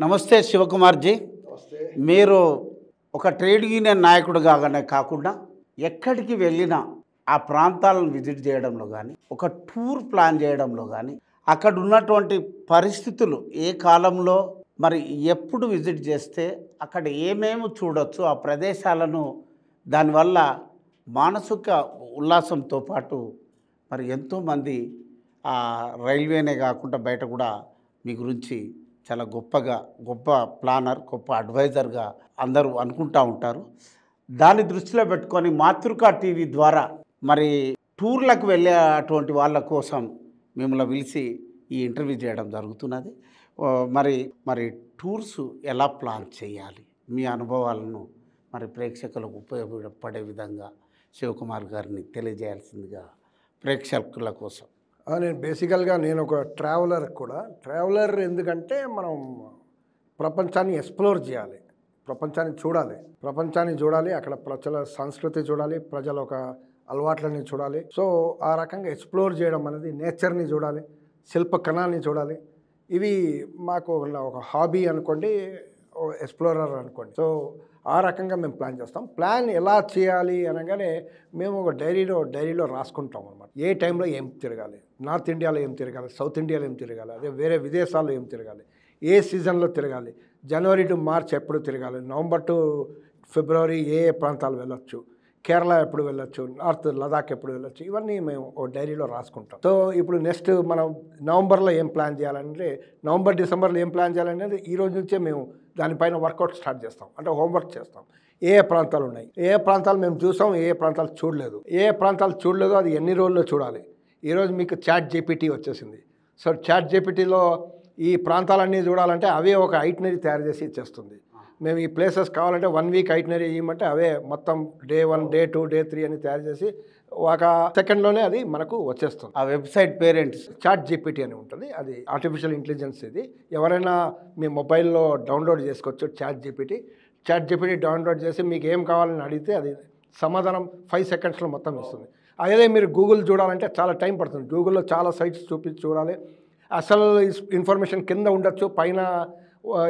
నమస్తే శివకుమార్జీ. వస్తే మీరు ఒక ట్రేడ్ యూనియన్ నాయకుడిగానే కాకుండా ఎక్కడికి వెళ్ళినా ఆ ప్రాంతాలను విజిట్ చేయడంలో కానీ ఒక టూర్ ప్లాన్ చేయడంలో కానీ అక్కడ ఉన్నటువంటి పరిస్థితులు ఏ కాలంలో మరి ఎప్పుడు విజిట్ చేస్తే అక్కడ ఏమేమి చూడొచ్చు ఆ ప్రదేశాలను, దానివల్ల మానసిక ఉల్లాసంతో పాటు మరి ఎంతోమంది రైల్వేనే కాకుండా బయట కూడా మీ గురించి చాలా గొప్ప ప్లానర్, గొప్ప అడ్వైజర్గా అందరూ అనుకుంటూ ఉంటారు. దాన్ని దృష్టిలో పెట్టుకొని మాతృకా టీవీ ద్వారా మరి టూర్లకు వెళ్ళే అటువంటి వాళ్ళ కోసం మిమ్మల్ని పిలిచి ఈ ఇంటర్వ్యూ చేయడం జరుగుతున్నది. మరి టూర్స్ ఎలా ప్లాన్ చేయాలి, మీ అనుభవాలను మరి ప్రేక్షకులకు ఉపయోగపడే విధంగా శివకుమార్ గారిని తెలియజేయాల్సిందిగా ప్రేక్షకుల కోసం. నేను బేసికల్గా నేను ఒక ట్రావెలర్ ఎందుకంటే మనం ప్రపంచాన్ని ఎక్స్ప్లోర్ చేయాలి, ప్రపంచాన్ని చూడాలి, అక్కడ ప్రజల సంస్కృతి చూడాలి, ప్రజల ఒక అలవాట్లని చూడాలి. సో ఆ రకంగా ఎక్స్ప్లోర్ చేయడం అనేది, నేచర్ని చూడాలి, శిల్పకళాన్ని చూడాలి. ఇవి మాకు ఒక హాబీ అనుకోండి, ఎక్స్ప్లోరర్ అనుకోండి. సో ఆ రకంగా మేము ప్లాన్ చేస్తాం. ప్లాన్ ఎలా చేయాలి అనగానే మేము ఒక డైరీలో రాసుకుంటాం అన్నమాట. ఏ టైంలో ఏం తిరగాలి, నార్త్ ఇండియాలో ఏం తిరగాలి, సౌత్ ఇండియాలో ఏం తిరగాలి, అదే వేరే విదేశాల్లో ఏం తిరగాలి, ఏ సీజన్లో తిరగాలి, జనవరి టు మార్చ్ ఎప్పుడు తిరగాలి, నవంబర్ టు ఫిబ్రవరి ఏ ప్రాంతాలు వెళ్ళొచ్చు, కేరళ ఎప్పుడు వెళ్ళొచ్చు, నార్త్ లదాఖ్ ఎప్పుడు వెళ్ళొచ్చు, ఇవన్నీ మేము ఒక డైరీలో రాసుకుంటాం. సో ఇప్పుడు నెక్స్ట్ మనం నవంబర్లో ఏం ప్లాన్ చేయాలంటే, డిసెంబర్లో ఏం ప్లాన్ చేయాలనేది ఈ రోజు నుంచే మేము దానిపైన వర్కౌట్ స్టార్ట్ చేస్తాం. అంటే హోంవర్క్ చేస్తాం. ఏ ప్రాంతాలు ఉన్నాయి, ఏ ప్రాంతాలు మేము చూసాం, ఏ ప్రాంతాలు చూడలేదు, అది ఎన్ని రోజుల్లో చూడాలి. ఈరోజు మీకు చాట్ జీపీటీ వచ్చేసింది. సో చాట్ జీపీటీలో ఈ ప్రాంతాలన్నీ చూడాలంటే అవే ఒక ఐటినరీ తయారు చేసి ఇచ్చేస్తుంది. మేము ఈ ప్లేసెస్ కావాలంటే 1 వీక్ ఐటినరీ ఇవ్వమంటే అవే మొత్తం డే 1, డే 2, డే 3 అని తయారు చేసి ఒక సెకండ్లోనే అది మనకు వచ్చేస్తుంది. ఆ వెబ్సైట్ పేరెంట్స్ చాట్ జీపీటీ అని ఉంటుంది. అది ఆర్టిఫిషియల్ ఇంటెలిజెన్స్. ఇది ఎవరైనా మీ మొబైల్లో డౌన్లోడ్ చేసుకోవచ్చు. చాట్ జీపీటీ డౌన్లోడ్ చేసి మీకు ఏం కావాలని అడిగితే అది సమాధానం 5 సెకండ్స్లో మొత్తం ఇస్తుంది. అదే మీరు గూగుల్ చూడాలంటే చాలా టైం పడుతుంది. గూగుల్లో చాలా సైట్స్ చూపించి చూడాలి. అసలు ఇన్ఫర్మేషన్ కింద ఉండొచ్చు, పైన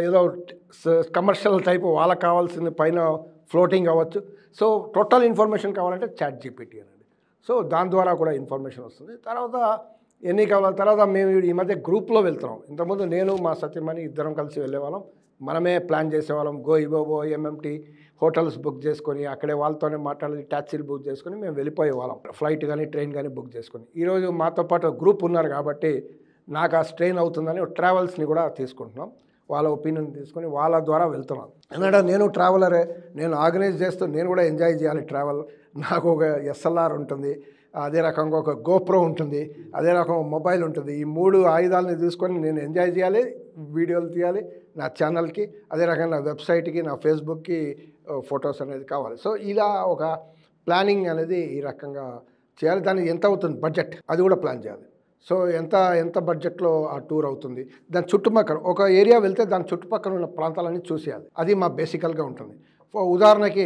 ఏదో కమర్షియల్ టైప్ వాళ్ళకి కావాల్సింది పైన ఫ్లోటింగ్ అవ్వచ్చు. సో టోటల్ ఇన్ఫర్మేషన్ కావాలంటే చాట్ జీపీటీ అనేది. సో దాని ద్వారా కూడా ఇన్ఫర్మేషన్ వస్తుంది. తర్వాత ఎన్ని కావాలి, తర్వాత మేము ఈ మధ్య గ్రూప్లో వెళ్తున్నాం. ఇంతకుముందు నేను మా సత్యమణి ఇద్దరం కలిసి వెళ్ళేవాళ్ళం. మనమే ప్లాన్ చేసేవాళ్ళం. గోయిబోబో, ఎంఎంటీ హోటల్స్ బుక్ చేసుకొని అక్కడే వాళ్ళతోనే మాట్లాడి ట్యాక్సీలు బుక్ చేసుకొని మేము వెళ్ళిపోయేవాళ్ళం. ఫ్లైట్ కానీ ట్రైన్ కానీ బుక్ చేసుకొని. ఈరోజు మాతో పాటు గ్రూప్ ఉన్నారు కాబట్టి నాకు ఆ స్ట్రెయిన్ అవుతుందని ట్రావెల్స్ని కూడా తీసుకుంటున్నాం. వాళ్ళ ఒపీనియన్ తీసుకొని వాళ్ళ ద్వారా వెళ్తున్నాను. ఎందుకంటే నేను ట్రావెలరే, నేను ఆర్గనైజ్ చేస్తూ నేను కూడా ఎంజాయ్ చేయాలి ట్రావెల్. నాకు ఒక ఎస్ఎల్ఆర్ ఉంటుంది, అదే రకంగా ఒక గోప్రో ఉంటుంది, అదే రకంగా మొబైల్ ఉంటుంది. ఈ 3 ఆయుధాలని తీసుకొని నేను ఎంజాయ్ చేయాలి, వీడియోలు తీయాలి నా ఛానల్కి, అదే రకంగా నా వెబ్సైట్కి, నా ఫేస్బుక్కి ఫొటోస్ అనేది కావాలి. సో ఇలా ఒక ప్లానింగ్ అనేది ఈ రకంగా చేయాలి. దానికి ఎంత అవుతుంది బడ్జెట్, అది కూడా ప్లాన్ చేయాలి. సో ఎంత బడ్జెట్లో ఆ టూర్ అవుతుంది, దాని చుట్టుపక్కల ఒక ఏరియా వెళ్తే దాని చుట్టుపక్కల ఉన్న ప్రాంతాలన్నీ చూసేయాలి. అది మా బేసికల్గా ఉంటుంది. ఉదాహరణకి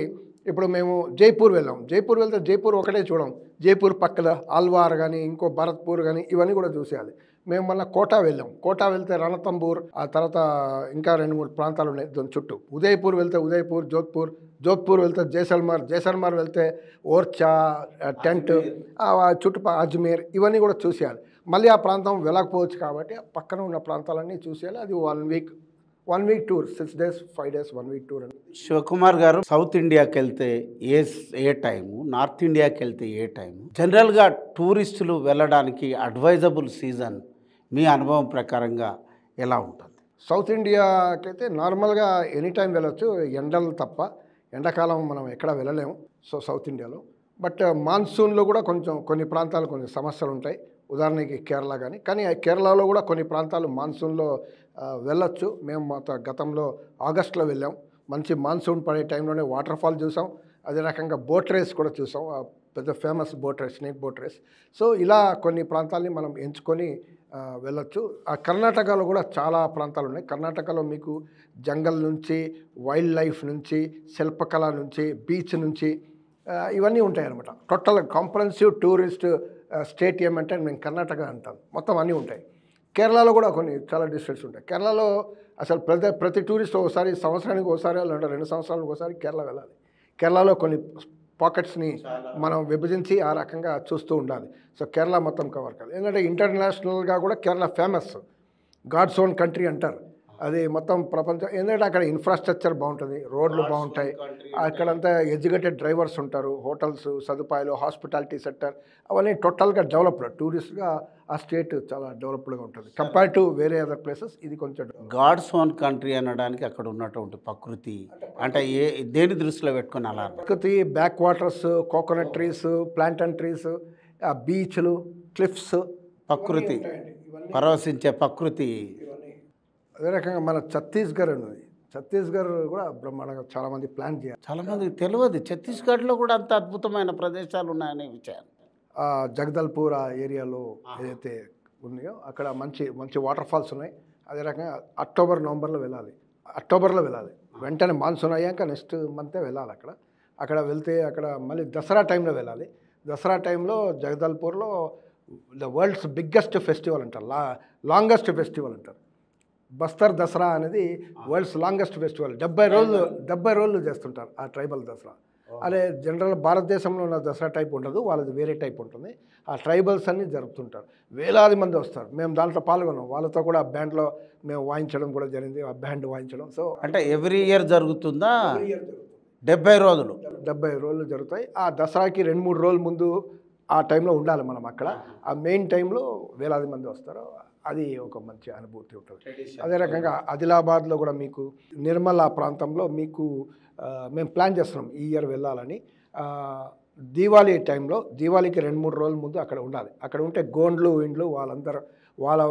ఇప్పుడు మేము జైపూర్ వెళ్ళాం. జైపూర్ వెళ్తే జైపూర్ ఒకటే చూడం, జైపూర్ పక్కల ఆల్వార్ కానీ ఇంకో భరత్పూర్ కానీ ఇవన్నీ కూడా చూసేయాలి. మేము మొన్న కోటా వెళ్ళాం. కోటా వెళ్తే రణతంబూర్, ఆ తర్వాత ఇంకా 2-3 ప్రాంతాలు ఉన్నాయి దాని చుట్టూ. ఉదయపూర్ వెళ్తే ఉదయపూర్, జోధ్పూర్ వెళ్తే జైసల్మర్ వెళ్తే ఓర్చా, టెంట్, చుట్టుపక్కల అజ్మీర్, ఇవన్నీ కూడా చూసేయాలి. మళ్ళీ ఆ ప్రాంతం వెళ్ళకపోవచ్చు కాబట్టి పక్కన ఉన్న ప్రాంతాలన్నీ చూసేయాలి. అది 1 week tour, 6 days 5 days 1 week tour అని. శివకుమార్ గారు, సౌత్ ఇండియాకి వెళ్తే ఏ టైము, నార్త్ ఇండియాకి వెళ్తే ఏ టైము, జనరల్గా టూరిస్టులు వెళ్ళడానికి అడ్వైజబుల్ సీజన్ మీ అనుభవం ప్రకారంగా ఎలా ఉంటుంది? సౌత్ ఇండియాకి అయితే నార్మల్గా ఎనీ టైం వెళ్ళొచ్చు, ఎండలు తప్ప. ఎండాకాలం మనం ఎక్కడ వెళ్ళలేము సో సౌత్ ఇండియాలో. బట్ మాన్సూన్లో కూడా కొన్ని ప్రాంతాలు కొన్ని సమస్యలు ఉంటాయి. ఉదాహరణకి కేరళ కానీ కేరళలో కూడా కొన్ని ప్రాంతాలు మాన్సూన్లో వెళ్ళొచ్చు. మేము గతంలో ఆగస్టులో వెళ్ళాం. మంచి మాన్సూన్ పడే టైంలోనే వాటర్ ఫాల్ చూసాం. అదే రకంగా బోట్ రేస్ కూడా చూసాం. పెద్ద famous boat race, snake boat race. So ఇలా కొన్ని ప్రాంతాలని మనం ఎంచుకొని వెళ్ళొచ్చు. కర్ణాటకలో కూడా చాలా ప్రాంతాలు ఉన్నాయి. కర్ణాటకలో మీకు జంగల్ నుంచి, వైల్డ్ లైఫ్ నుంచి, శిల్పకళ నుంచి, బీచ్ నుంచి ఇవన్నీ ఉంటాయి అన్నమాట. టోటల్ కాంప్రహెన్సివ్ టూరిస్ట్ స్టేట్ ఏమంటే మేము కర్ణాటక అంటాం. మొత్తం అన్నీ ఉంటాయి. కేరళలో కూడా కొన్ని చాలా డిస్ట్రిక్ట్స్ ఉంటాయి. కేరళలో అసలు ప్రతి టూరిస్ట్ ఒకసారి సంవత్సరానికి ఒకసారి లేదా 2 సంవత్సరాలకు ఒకసారి కేరళ వెళ్ళాలి. కేరళలో కొన్ని పాకెట్స్ని మనం విభజించి ఆ రకంగా చూస్తూ ఉండాలి. సో కేరళ మొత్తం కవర్ కాదు. ఎందుకంటే ఇంటర్నేషనల్గా కూడా Kerala famous, God's own country అంటారు. అది మొత్తం ప్రపంచం, ఎందుకంటే అక్కడ ఇన్ఫ్రాస్ట్రక్చర్ బాగుంటుంది, రోడ్లు బాగుంటాయి, అక్కడంతా ఎడ్యుకేటెడ్ డ్రైవర్స్ ఉంటారు, హోటల్స్ సదుపాయాలు, హాస్పిటాలిటీ సెక్టర్ అవన్నీ టోటల్గా డెవలప్డ్. టూరిస్ట్గా ఆ స్టేట్ చాలా డెవలప్డ్గా ఉంటుంది కంపేర్ టు వేరే అదర్ ప్లేసెస్. ఇది కొంచెం గాడ్స్ ఓన్ కంట్రీ అనడానికి అక్కడ ఉన్నటువంటి ప్రకృతి అంటే దేని దృష్టిలో పెట్టుకొని అలా ప్రకృతి, backwaters, coconut trees, plantain trees, బీచ్లు, క్లిఫ్స్, ప్రకృతి పరవశించే ప్రకృతి. అదే రకంగా మన ఛత్తీస్గఢ్ ఉన్నది. ఛత్తీస్గఢ్ కూడా బ్రహ్మాండంగా చాలామంది ప్లాన్ చేయాలి. చాలామందికి తెలియదు ఛత్తీస్గఢ్లో కూడా అంత అద్భుతమైన ప్రదేశాలు ఉన్నాయనే విషయాన్ని. జగదల్పూర్ ఆ ఏరియాలో ఏదైతే ఉన్నాయో అక్కడ మంచి మంచి వాటర్ ఫాల్స్ ఉన్నాయి. అదే రకంగా నవంబర్లో వెళ్ళాలి. వెంటనే మాన్సూన్ అయ్యాక నెక్స్ట్ మంతే వెళ్ళాలి. అక్కడ వెళ్తే అక్కడ మళ్ళీ దసరా టైంలో వెళ్ళాలి. దసరా టైంలో జగదల్పూర్లో ద వరల్డ్స్ బిగ్గెస్ట్ ఫెస్టివల్ అంటారు, లాంగెస్ట్ ఫెస్టివల్ అంటారు. బస్తర్ దసరా అనేది వరల్డ్స్ లాంగెస్ట్ ఫెస్టివల్. 70 రోజులు చేస్తుంటారు ఆ ట్రైబల్ దసరా. అదే జనరల్ భారతదేశంలో ఉన్న దసరా టైప్ ఉండదు, వాళ్ళది వేరే టైప్ ఉంటుంది. ఆ ట్రైబల్స్ అన్నీ జరుపుతుంటారు. వేలాది మంది వస్తారు. మేము దాంట్లో పాల్గొన్నాం. వాళ్ళతో కూడా బ్యాండ్లో మేము వాయించడం కూడా జరిగింది, ఆ బ్యాండ్ వాయించడం. సో అంటే ఎవ్రీ ఇయర్ జరుగుతుందా? 70 రోజులు 70 రోజులు జరుగుతాయి. ఆ దసరాకి 2-3 రోజుల ముందు ఆ టైంలో ఉండాలి మనం అక్కడ. ఆ మెయిన్ టైంలో వేలాది మంది వస్తారు. అది ఒక మంచి అనుభూతి ఉంటుంది. అదే రకంగా ఆదిలాబాద్లో కూడా మీకు నిర్మల్ ఆ ప్రాంతంలో మీకు మేము ప్లాన్ చేస్తున్నాం ఈ ఇయర్ వెళ్ళాలని. దీవాళీ టైంలో, దీవాళీకి 2-3 రోజుల ముందు అక్కడ ఉండాలి. అక్కడ ఉంటే గోండ్లు ఇండ్లు వాళ్ళందరూ వాళ్ళ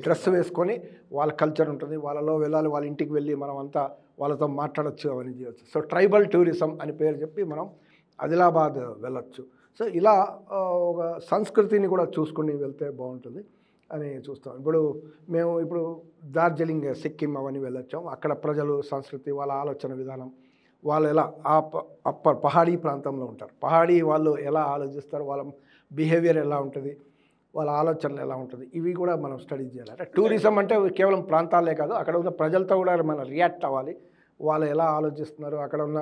డ్రెస్ వేసుకొని వాళ్ళ కల్చర్ ఉంటుంది, వాళ్ళలో వెళ్ళాలి. వాళ్ళ ఇంటికి వెళ్ళి మనం అంతా వాళ్ళతో మాట్లాడచ్చు, అవన్నీ చేయవచ్చు. సో ట్రైబల్ టూరిజం అని పేరు చెప్పి మనం ఆదిలాబాద్ వెళ్ళొచ్చు. సో ఇలా ఒక సంస్కృతిని కూడా చూసుకుని వెళ్తే బాగుంటుంది అని చూస్తాం. ఇప్పుడు డార్జిలింగ్, సిక్కిం అవన్నీ వెళ్ళొచ్చాం. అక్కడ ప్రజలు, సంస్కృతి, వాళ్ళ ఆలోచన విధానం, వాళ్ళు ఎలా పహాడీ ప్రాంతంలో ఉంటారు, పహాడీ వాళ్ళు ఎలా ఆలోచిస్తారు, వాళ్ళ బిహేవియర్ ఎలా ఉంటుంది, వాళ్ళ ఆలోచనలు ఎలా ఉంటుంది, ఇవి కూడా మనం స్టడీ చేయాలి. అంటే టూరిజం అంటే కేవలం ప్రాంతాలే కాదు, అక్కడ ఉన్న ప్రజలతో కూడా మనం రియాక్ట్ అవ్వాలి. వాళ్ళు ఎలా ఆలోచిస్తున్నారు, అక్కడ ఉన్న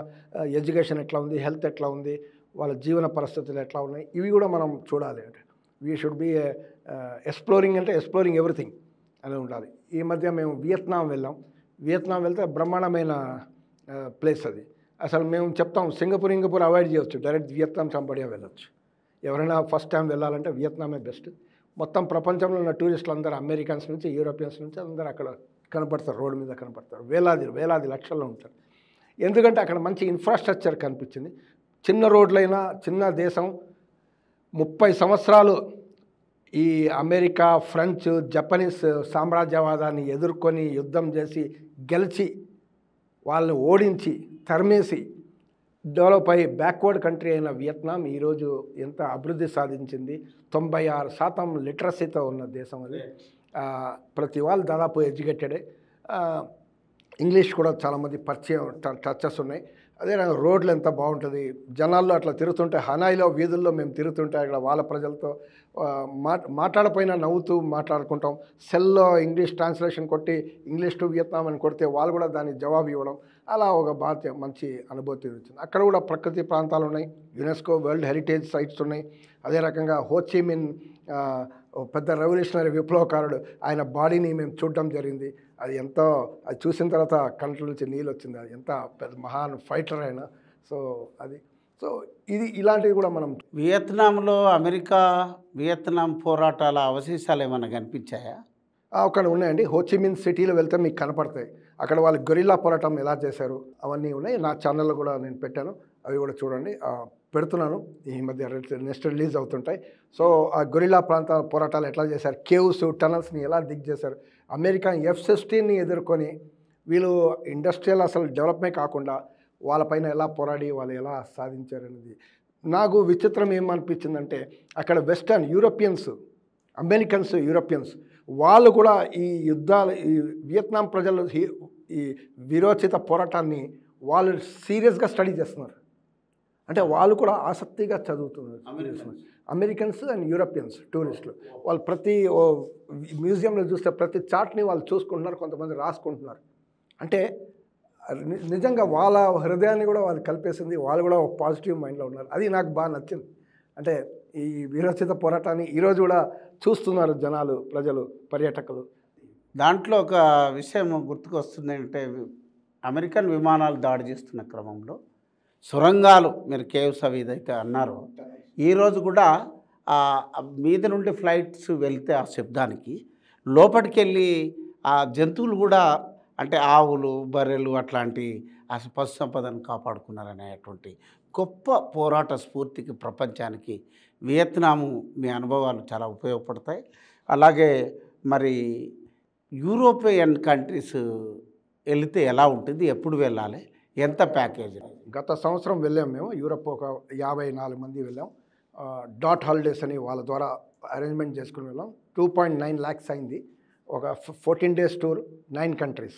ఎడ్యుకేషన్ ఎట్లా ఉంది, హెల్త్ ఎట్లా ఉంది, వాళ్ళ జీవన పరిస్థితులు ఎట్లా ఉన్నాయి, ఇవి కూడా మనం చూడాలి. అంటే వీ షుడ్ బి ఎక్స్ప్లోరింగ్, అంటే ఎక్స్ప్లోరింగ్ ఎవ్రీథింగ్ అని ఉండాలి. ఈ మధ్య మేము వియత్నాం వెళ్ళాం. వియత్నాం వెళ్తే బ్రహ్మాండమైన ప్లేస్ అది. అసలు మేము చెప్తాం సింగపూర్ అవాయిడ్ చేయవచ్చు, డైరెక్ట్ వియత్నాం చంపడియా వెళ్ళొచ్చు. ఎవరైనా ఫస్ట్ టైం వెళ్ళాలంటే వియత్నామే బెస్ట్. మొత్తం ప్రపంచంలో ఉన్న టూరిస్టులు అందరూ అమెరికన్స్ నుంచి, యూరోపియన్స్ నుంచి అందరూ అక్కడ కనపడతారు, రోడ్డు మీద కనపడతారు. వేలాది లక్షల్లో ఉంటారు. ఎందుకంటే అక్కడ మంచి ఇన్ఫ్రాస్ట్రక్చర్ కనిపించింది. చిన్న రోడ్లైనా, చిన్న దేశం, 30 సంవత్సరాలు ఈ అమెరికా, ఫ్రెంచ్, జపనీస్ సామ్రాజ్యవాదాన్ని ఎదుర్కొని యుద్ధం చేసి గెలిచి వాళ్ళని ఓడించి తరిమేసి డెవలప్ అయ్యి బ్యాక్వర్డ్ కంట్రీ అయిన వియత్నాం ఈరోజు ఎంత అభివృద్ధి సాధించింది. 96% లిటరసీతో ఉన్న దేశం అది. ప్రతి వాళ్ళు దాదాపు ఎడ్యుకేటెడే. ఇంగ్లీష్ కూడా చాలామంది పరిచయం, టచెస్ ఉన్నాయి. అదే రోడ్లు ఎంత బాగుంటుంది, జనాల్లో అట్లా తిరుగుతుంటే, హనాయిలో వీధుల్లో మేము తిరుగుతుంటే అక్కడ వాళ్ళ ప్రజలతో మాట్లాడపోయినా నవ్వుతూ మాట్లాడుకుంటాం. సెల్లో ఇంగ్లీష్ ట్రాన్స్లేషన్ కొట్టి ఇంగ్లీష్ టు వియత్నాం అని కొడితే వాళ్ళు కూడా దానికి జవాబు ఇవ్వడం, అలా ఒక మంచి అనుభూతి వచ్చింది. అక్కడ కూడా ప్రకృతి ప్రాంతాలు ఉన్నాయి, యునెస్కో వరల్డ్ హెరిటేజ్ సైట్స్ ఉన్నాయి. అదే రకంగా హోచిమిన్ పెద్ద రెవల్యూషనరీ విప్లవకారుడు, ఆయన బాడీని మేము చూడడం జరిగింది. అది ఎంతో, అది చూసిన తర్వాత కంట్ల నుంచి నీళ్ళు వచ్చింది. అది ఎంత పెద్ద మహాన్ ఫైటర్ అయినా. సో ఇలాంటివి కూడా మనం వియత్నాంలో వియత్నాం పోరాటాల అవశేషాలు ఏమైనా కనిపించాయా? అక్కడ ఉన్నాయండి. హోచిమిన్ సిటీలో వెళ్తే మీకు కనపడతాయి. అక్కడ వాళ్ళు గొరిల్లా పోరాటం ఎలా చేశారు అవన్నీ ఉన్నాయి. నా ఛానల్లో కూడా నేను పెట్టాను, అవి కూడా చూడండి. పెడుతున్నాను, ఈ మధ్య నెక్స్ట్ రిలీజ్ అవుతుంటాయి. సో ఆ గొరిల్లా పోరాటాలు ఎట్లా చేశారు, కేవ్స్, టనల్స్ని ఎలా దిగ్ చేశారు, అమెరికన్ F-16ని ఎదుర్కొని వీళ్ళు ఇండస్ట్రియల్ అసలు డెవలప్మే కాకుండా వాళ్ళపైన ఎలా పోరాడి వాళ్ళు ఎలా సాధించారు అనేది నాకు విచిత్రం ఏమనిపించిందంటే, అక్కడ వెస్టర్న్ యూరోపియన్స్, అమెరికన్స్, యూరోపియన్స్ వాళ్ళు కూడా ఈ యుద్ధాలు, ఈ వియత్నాం ప్రజలు ఈ విరోచిత పోరాటాన్ని వాళ్ళు సీరియస్గా స్టడీ చేస్తున్నారు. అంటే వాళ్ళు కూడా ఆసక్తిగా చదువుతున్నారు. అమెరికన్స్ అండ్ యూరోపియన్స్ టూరిస్టులు వాళ్ళు ప్రతి మ్యూజియంలో చూస్తే ప్రతి చార్ట్ని వాళ్ళు చూసుకుంటున్నారు, కొంతమంది రాసుకుంటున్నారు. అంటే నిజంగా వాళ్ళ హృదయాన్ని కూడా వాళ్ళు కలిపేసింది, వాళ్ళు కూడా ఒక పాజిటివ్ మైండ్లో ఉన్నారు. అది నాకు బాగా నచ్చింది. అంటే ఈ వీరోచిత పోరాటాన్ని ఈరోజు కూడా చూస్తున్నారు జనాలు, ప్రజలు, పర్యాటకులు. దాంట్లో ఒక విషయం గుర్తుకొస్తుంది అంటే అమెరికన్ విమానాలు దాడి చేస్తున్న క్రమంలో సొరంగాలు మీరు కేవ్స్ అవి ఏదైతే అన్నారో ఈరోజు కూడా మీద నుండి ఫ్లైట్స్ వెళ్తే ఆ శబ్దానికి లోపలికి వెళ్ళి ఆ జంతువులు కూడా అంటే ఆవులు బర్రెలు అట్లాంటి ఆ పశు సంపదను కాపాడుకున్నారనేటువంటి గొప్ప పోరాట స్ఫూర్తికి ప్రపంచానికి వియత్నాము మీ అనుభవాలు చాలా ఉపయోగపడతాయి. అలాగే మరి యూరోపియన్ కంట్రీస్ వెళితే ఎలా ఉంటుంది, ఎప్పుడు వెళ్ళాలి, ఎంత ప్యాకేజ్? గత సంవత్సరం వెళ్ళాం మేము యూరప్, ఒక 54 మంది వెళ్ళాం. డాట్ హాలిడేస్ అని వాళ్ళ ద్వారా అరేంజ్మెంట్ చేసుకుని వెళ్ళాం. 2.9 lakhs అయింది. ఒక 14 days టూర్, 9 countries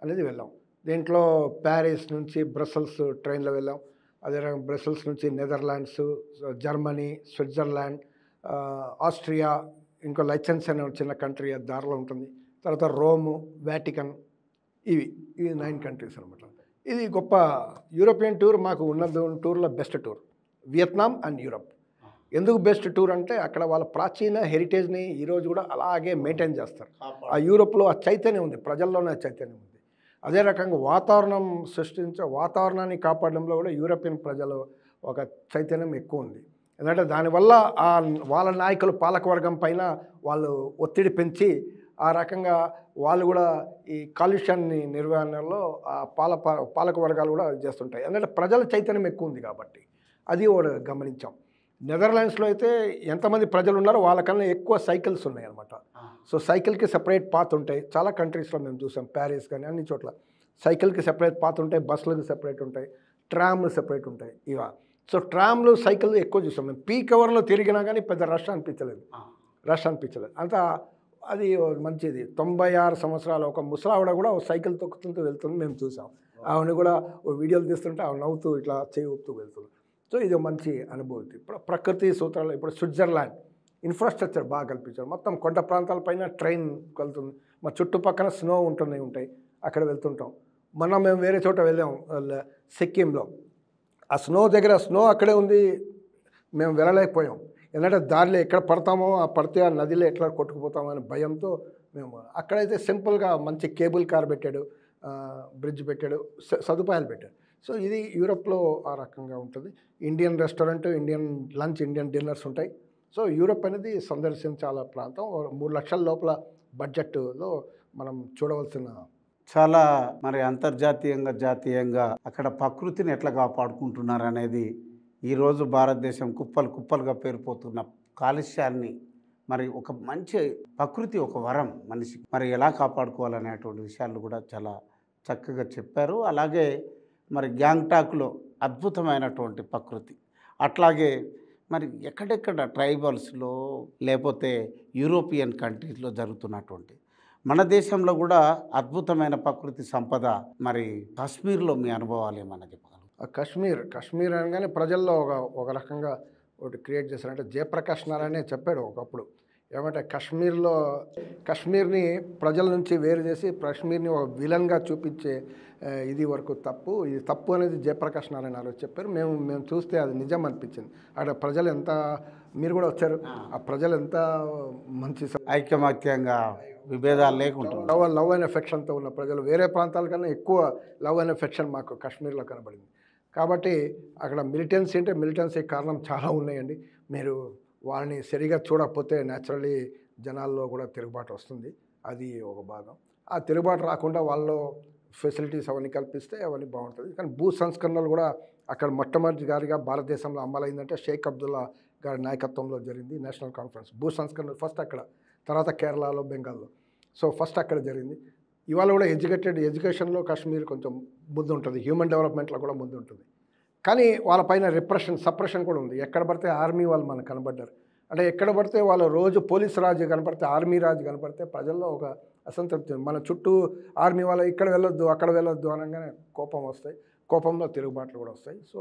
అనేది వెళ్ళాం. దీంట్లో ప్యారిస్ నుంచి బ్రసెల్స్ ట్రైన్లో వెళ్ళాం. అదే రకంగా బ్రసెల్స్ నుంచి నెదర్లాండ్స్, జర్మనీ, స్విట్జర్లాండ్, ఆస్ట్రియా, ఇంకో లైసెన్స్ అనే చిన్న కంట్రీ అది దారిలో ఉంటుంది. తర్వాత రోము, వాటికన్, ఇవి 9 countries అనమాట. ఇది గొప్ప యూరోపియన్ టూర్. మాకు ఉన్న టూర్లో best tour Vietnam and Europe. ఎందుకు బెస్ట్ టూర్ అంటే అక్కడ వాళ్ళ ప్రాచీన హెరిటేజ్ని ఈరోజు కూడా అలాగే మెయింటైన్ చేస్తారు. ఆ యూరోప్లో ఆ చైతన్యం ఉంది, ప్రజల్లోనే ఆ చైతన్యం ఉంది. అదే రకంగా వాతావరణాన్ని కాపాడడంలో కూడా యూరోపియన్ ప్రజలు ఒక చైతన్యం ఎక్కువ ఉంది. ఎందుకంటే దానివల్ల వాళ్ళ నాయకులు పాలకవర్గం పైన వాళ్ళు ఒత్తిడి పెంచి ఆ రకంగా వాళ్ళు కూడా ఈ కాలుష్యాన్ని నిర్వహణలో పాలక వర్గాలు కూడా చేస్తుంటాయి. ఎందుకంటే ప్రజల చైతన్యం ఎక్కువ ఉంది కాబట్టి అది కూడా గమనించాం. నెదర్లాండ్స్లో అయితే ఎంతమంది ప్రజలు ఉన్నారో వాళ్ళకన్నా ఎక్కువ సైకిల్స్ ఉన్నాయి అనమాట. సో సైకిల్కి సెపరేట్ పాత్ ఉంటాయి. చాలా కంట్రీస్లో మేము చూసాం, ప్యారిస్ కానీ అన్ని చోట్ల సైకిల్కి సెపరేట్ పాత్ ఉంటాయి, బస్సులకి సెపరేట్ ఉంటాయి, ట్రామ్లు సెపరేట్ ఉంటాయి. ఇక సో ట్రామ్లు, సైకిల్ ఎక్కువ చూసాం మేము. పీక్ అవర్లో తిరిగినా కానీ పెద్ద రష్ అనిపించలేదు. అంతా అది మంచిది. 96 సంవత్సరాలు ఒక ముసలావిడ కూడా సైకిల్ తొక్కుతుంటూ వెళ్తుంది, మేము చూసాం. ఆవిడ కూడా వీడియోలు తీస్తుంటే ఆవిడ నవ్వుతూ ఇట్లా చేయి ఊపుతూ వెళ్తుంది. సో ఇది మంచి అనుభూతి. ఇప్పుడు ప్రకృతి సూత్రాలు, ఇప్పుడు స్విట్జర్లాండ్ ఇన్ఫ్రాస్ట్రక్చర్ బాగా కల్పించారు. మొత్తం కొండ ప్రాంతాలపైన ట్రైన్ వెళ్తుంది. మా చుట్టుపక్కల స్నో ఉంటాయి, అక్కడ వెళ్తుంటాం. మొన్న మేము వేరే చోట వెళ్ళాం, సిక్కింలో. ఆ స్నో దగ్గర స్నో అక్కడే ఉంది, మేము వెళ్ళలేకపోయాం. ఎందుకంటే దారిలో ఎక్కడ పడతామో పడితే ఆ నదిలో ఎట్లా కొట్టుకుపోతామో అనే భయంతో మేము అక్కడైతే సింపుల్గా మంచి కేబుల్ కార్ పెట్టాడు, బ్రిడ్జ్ పెట్టాడు, సదుపాయాలు పెట్టాడు. సో ఇది యూరోప్లో ఆ రకంగా ఉంటుంది. Indian restaurant, Indian lunch, Indian dinners ఉంటాయి. సో యూరోప్ అనేది సందర్శించాల ప్రాంతం. 3 లక్షల లోపల బడ్జెట్లో మనం చూడవలసిన చాలా మరి అంతర్జాతీయంగా జాతీయంగా అక్కడ ప్రకృతిని ఎట్లా కాపాడుకుంటున్నారు అనేది ఈరోజు భారతదేశం కుప్పలుగా పేరుపోతున్న కాలుష్యాన్ని మరి ఒక మంచి ప్రకృతి ఒక వరం మనిషికి, మరి ఎలా కాపాడుకోవాలనేటువంటి విషయాలు కూడా చాలా చక్కగా చెప్పారు. అలాగే మరి గ్యాంగ్టాక్లో అద్భుతమైనటువంటి ప్రకృతి, అట్లాగే మరి ఎక్కడెక్కడ ట్రైబల్స్లో లేకపోతే యూరోపియన్ కంట్రీస్లో జరుగుతున్నటువంటి మన దేశంలో కూడా అద్భుతమైన ప్రకృతి సంపద. మరి కాశ్మీర్లో మీ అనుభవాలు ఏమన్నా చెప్పగలరు? కాశ్మీర్ అనగానే ప్రజల్లో ఒక రకంగా ఒకటి క్రియేట్ చేశారంటే జయప్రకాష్ నారాయణే చెప్పాడు ఒకప్పుడు. ఏమంటే కాశ్మీర్ని ప్రజల నుంచి వేరు చేసి కాశ్మీర్ని ఒక విలన్గా చూపించే ఇది వరకు తప్పు, ఇది తప్పు అనేది జయప్రకాష్ నారాయణ గారు చెప్పారు. మేము చూస్తే అది నిజం అనిపించింది. అక్కడ ప్రజలు ఎంత, మీరు కూడా వచ్చారు, ఆ ప్రజలు ఎంత మంచి ఐకమత్యంగా విభేదాలు లేకుండా లవ్ అండ్ ఎఫెక్షన్తో ఉన్న ప్రజలు, వేరే ప్రాంతాల కన్నా ఎక్కువ లవ్ అండ్ ఎఫెక్షన్ మాకు కాశ్మీర్లో కనబడింది. కాబట్టి అక్కడ మిలిటెన్సీ కారణం చాలా ఉన్నాయండి. మీరు వాళ్ళని సరిగా చూడకపోతే న్యాచురల్లీ జనాల్లో కూడా తిరుగుబాటు వస్తుంది. అది ఒక భాగం. ఆ తిరుగుబాటు రాకుండా వాళ్ళు ఫెసిలిటీస్ అవన్నీ కల్పిస్తే అవన్నీ బాగుంటుంది. కానీ భూ సంస్కరణలు కూడా అక్కడ మొట్టమొదటిగారిగా భారతదేశంలో అమలైందంటే షేక్ అబ్దుల్లా గారి నాయకత్వంలో జరిగింది నేషనల్ కాన్ఫరెన్స్. భూ సంస్కరణలు ఫస్ట్ అక్కడ, తర్వాత కేరళలో, బెంగాల్లో. సో ఫస్ట్ అక్కడ జరిగింది. ఇవాళ కూడా ఎడ్యుకేషన్లో కాశ్మీర్ కొంచెం ముందు ఉంటుంది, హ్యూమన్ డెవలప్మెంట్లో కూడా ముందు ఉంటుంది. కానీ వాళ్ళపైన సప్రెషన్ కూడా ఉంది. ఎక్కడ పడితే ఆర్మీ వాళ్ళు మనకు కనబడ్డారు. అంటే ఎక్కడ పడితే వాళ్ళు రోజు పోలీస్ రాజు కనపడితే, ఆర్మీ రాజు కనపడితే ప్రజల్లో ఒక అసంతృప్తి. మన చుట్టూ ఆర్మీ వాళ్ళు ఇక్కడ వెళ్ళొద్దు, అక్కడ వెళ్ళొద్దు అనగానే కోపం వస్తాయి, కోపంలో తిరుగుబాట్లు కూడా వస్తాయి. సో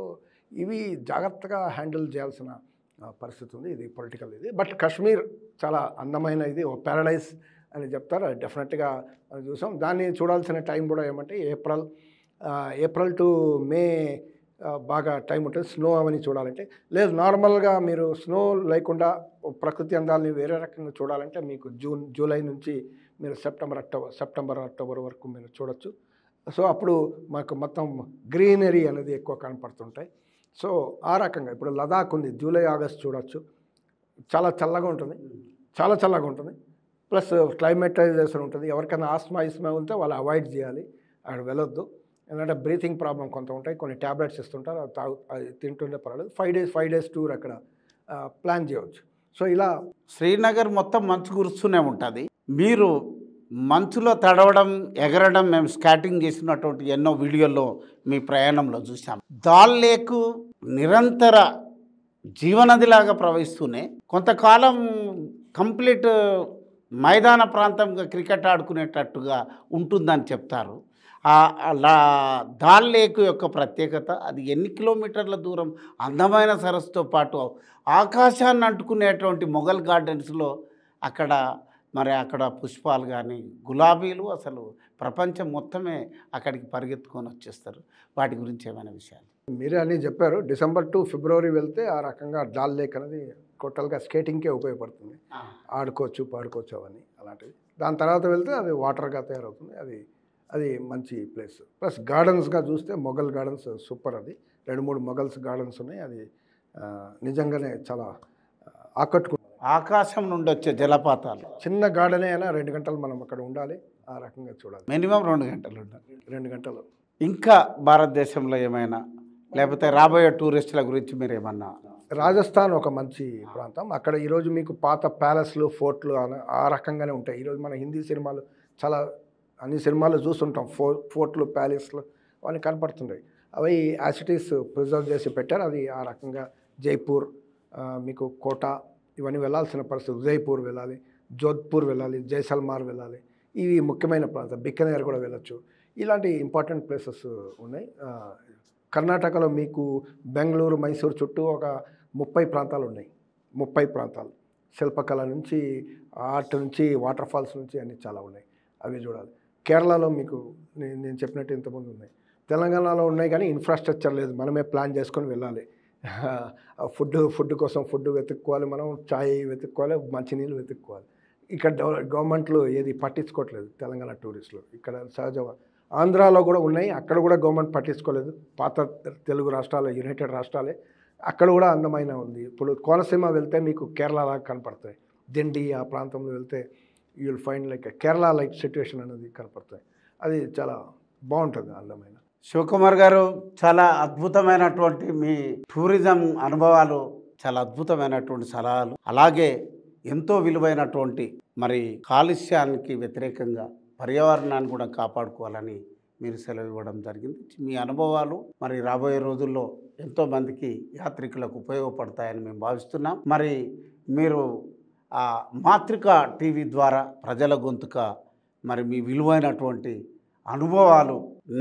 ఇవి జాగ్రత్తగా హ్యాండిల్ చేయాల్సిన పరిస్థితి ఉంది. ఇది పొలిటికల్ ఇది. బట్ కాశ్మీర్ చాలా అందమైన ఇది, ఓ ప్యారడైజ్ అని చెప్తారు. అది డెఫినెట్గా మనం చూసాం. దాన్ని చూడాల్సిన టైం కూడా ఏమంటే ఏప్రిల్ టు మే బాగా టైం ఉంటుంది స్నో అవన్నీ చూడాలంటే. లేదు నార్మల్గా మీరు స్నో లేకుండా ప్రకృతి అందాలని వేరే రకంగా చూడాలంటే మీకు జూలై నుంచి మీరు సెప్టెంబర్ అక్టోబర్ వరకు మీరు చూడొచ్చు. సో అప్పుడు మాకు మొత్తం గ్రీనరీ అనేది ఎక్కువ కనపడుతుంటాయి. సో ఆ రకంగా ఇప్పుడు లదాఖ్ ఉంది, జూలై ఆగస్ట్ చూడొచ్చు. చాలా చల్లగా ఉంటుంది, చాలా చల్లగా ఉంటుంది. ప్లస్ క్లైమేటైజేషన్ ఉంటుంది. ఎవరికైనా ఆస్మా ఉంటే వాళ్ళు అవాయిడ్ చేయాలి, అక్కడ వెళ్ళొద్దు. ఎందుకంటే బ్రీతింగ్ ప్రాబ్లం కొంత ఉంటాయి. కొన్ని ట్యాబ్లెట్స్ ఇస్తుంటారు, అది తింటుండే పర్వాలేదు. 5 days టూర్ అక్కడ ప్లాన్ చేయవచ్చు. సో ఇలా శ్రీనగర్ మొత్తం మంచు కురుస్తూనే ఉంటుంది. మీరు మంచులో తడవడం, ఎగరడం మేము స్కాటింగ్ చేసినటువంటి ఎన్నో వీడియోల్లో మీ ప్రయాణంలో చూసాం. దాల్ లేక్ నిరంతర జీవనదిలాగా ప్రవహిస్తూనే కొంతకాలం కంప్లీట్ మైదాన ప్రాంతంగా క్రికెట్ ఆడుకునేటట్టుగా ఉంటుందని చెప్తారు. దాల్ లేక్ యొక్క ప్రత్యేకత అది ఎన్ని కిలోమీటర్ల దూరం అందమైన సరస్సుతో పాటు ఆకాశాన్ని అంటుకునేటువంటి మొఘల్ గార్డెన్స్లో అక్కడ పుష్పాలు కానీ గులాబీలు అసలు ప్రపంచం మొత్తమే అక్కడికి పరిగెత్తుకొని వచ్చేస్తారు. వాటి గురించి ఏమైనా విషయాలు మీరే అన్నీ చెప్పారు. డిసెంబర్ టు ఫిబ్రవరి వెళ్తే ఆ రకంగా డాల్ లేక్ అనేది టోటల్గా స్కేటింగ్కే ఉపయోగపడుతుంది. ఆడుకోవచ్చు, పాడుకోవచ్చు అవన్నీ అలాంటివి. దాని తర్వాత వెళ్తే అది వాటర్గా తయారవుతుంది. అది మంచి ప్లేస్. ప్లస్ గార్డెన్స్గా చూస్తే మొఘల్ గార్డెన్స్ సూపర్. అది 2-3 మొఘల్స్ గార్డెన్స్ ఉన్నాయి. అది నిజంగానే చాలా ఆకట్టుకుంటుంది. ఆకాశం నుండి వచ్చే జలపాతాలు, చిన్న గార్డెనే అయినా 2 గంటలు మనం అక్కడ ఉండాలి. ఆ రకంగా చూడాలి. మినిమం 2 గంటలు ఉండాలి. 2 గంటలు. ఇంకా భారతదేశంలో ఏమైనా లేకపోతే రాబోయే టూరిస్టుల గురించి మీరు ఏమన్నా? రాజస్థాన్ ఒక మంచి ప్రాంతం. అక్కడ ఈరోజు మీకు పాత ప్యాలెస్లు, ఫోర్ట్లు ఆ రకంగానే ఉంటాయి. ఈరోజు మన హిందీ సినిమాలు చాలా అన్ని సినిమాలు చూస్తుంటాం. ఫోర్ట్లు, ప్యాలెస్లు అవన్నీ కనపడుతుంటాయి. అవి యాసిటీస్ ప్రిజర్వ్ చేసి పెట్టారు. అది ఆ రకంగా జైపూర్, మీకు కోట ఇవన్నీ వెళ్ళాల్సిన పరిస్థితి. ఉదయ్పూర్ వెళ్ళాలి, జోధ్పూర్ వెళ్ళాలి, జైసల్మార్ వెళ్ళాలి. ఇవి ముఖ్యమైన ప్రాంతం. బికనేర్ కూడా వెళ్ళొచ్చు. ఇలాంటి ఇంపార్టెంట్ ప్లేసెస్ ఉన్నాయి. కర్ణాటకలో మీకు బెంగళూరు, మైసూరు చుట్టూ ఒక 30 ప్రాంతాలు ఉన్నాయి. 30 ప్రాంతాలు. శిల్పకళ నుంచి, ఆర్ట్ నుంచి, వాటర్ ఫాల్స్ నుంచి అన్నీ చాలా ఉన్నాయి. అవి చూడాలి. కేరళలో మీకు నేను చెప్పినట్టు ఇంతకుముందు ఉన్నాయి. తెలంగాణలో ఉన్నాయి కానీ ఇన్ఫ్రాస్ట్రక్చర్ లేదు. మనమే ప్లాన్ చేసుకొని వెళ్ళాలి. ఫుడ్ కోసం ఫుడ్ వెతుక్కోవాలి, మనం చాయ్ వెతుక్కోవాలి, మంచినీళ్ళు వెతుక్కోవాలి. ఇక్కడ గవర్నమెంట్లు ఏది పట్టించుకోవట్లేదు తెలంగాణ టూరిస్టులు. ఇక్కడ సహజంగా ఆంధ్రాలో కూడా ఉన్నాయి, అక్కడ కూడా గవర్నమెంట్ పట్టించుకోలేదు. పాత తెలుగు రాష్ట్రాలు, యునైటెడ్ రాష్ట్రాలే, అక్కడ కూడా అందమైన ఉంది. ఇప్పుడు కోనసీమ వెళ్తే మీకు కేరళ లాగా కనపడతాయి. దిండి ఆ ప్రాంతంలో వెళ్తే you will find like Kerala like situation అనేది కనపడతాయి. అది చాలా బాగుంటుంది, అందమైన. శివకుమార్ గారు, చాలా అద్భుతమైనటువంటి మీ టూరిజం అనుభవాలు, చాలా అద్భుతమైనటువంటి సలహాలు, అలాగే ఎంతో విలువైనటువంటి మరి కాలుష్యానికి వ్యతిరేకంగా పర్యావరణాన్ని కూడా కాపాడుకోవాలని మీరు సెలవు ఇవ్వడం జరిగింది. మీ అనుభవాలు మరి రాబోయే రోజుల్లో ఎంతోమందికి యాత్రికులకు ఉపయోగపడతాయని మేము భావిస్తున్నాం. మరి మీరు మాతృక టీవీ ద్వారా ప్రజల గొంతుక మరి మీ విలువైనటువంటి అనుభవాలు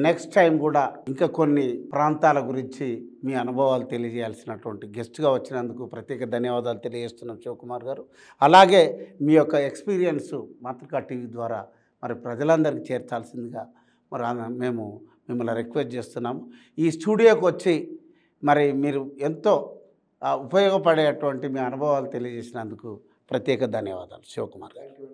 నెక్స్ట్ టైం కూడా ఇంకా కొన్ని ప్రాంతాల గురించి మీ అనుభవాలు తెలియజేయాల్సినటువంటి గెస్ట్గా వచ్చినందుకు ప్రత్యేక ధన్యవాదాలు తెలియజేస్తున్నాం శివకుమార్ గారు. అలాగే మీ యొక్క ఎక్స్పీరియన్స్ మాతృక టీవీ ద్వారా మరి ప్రజలందరికీ చేర్చాల్సిందిగా మరి మేము మిమ్మల్ని రిక్వెస్ట్ చేస్తున్నాము. ఈ స్టూడియోకి వచ్చి మరి మీరు ఎంతో ఉపయోగపడేటువంటి మీ అనుభవాలు తెలియజేసినందుకు ప్రత్యేక ధన్యవాదాలు శివకుమార్ గారు.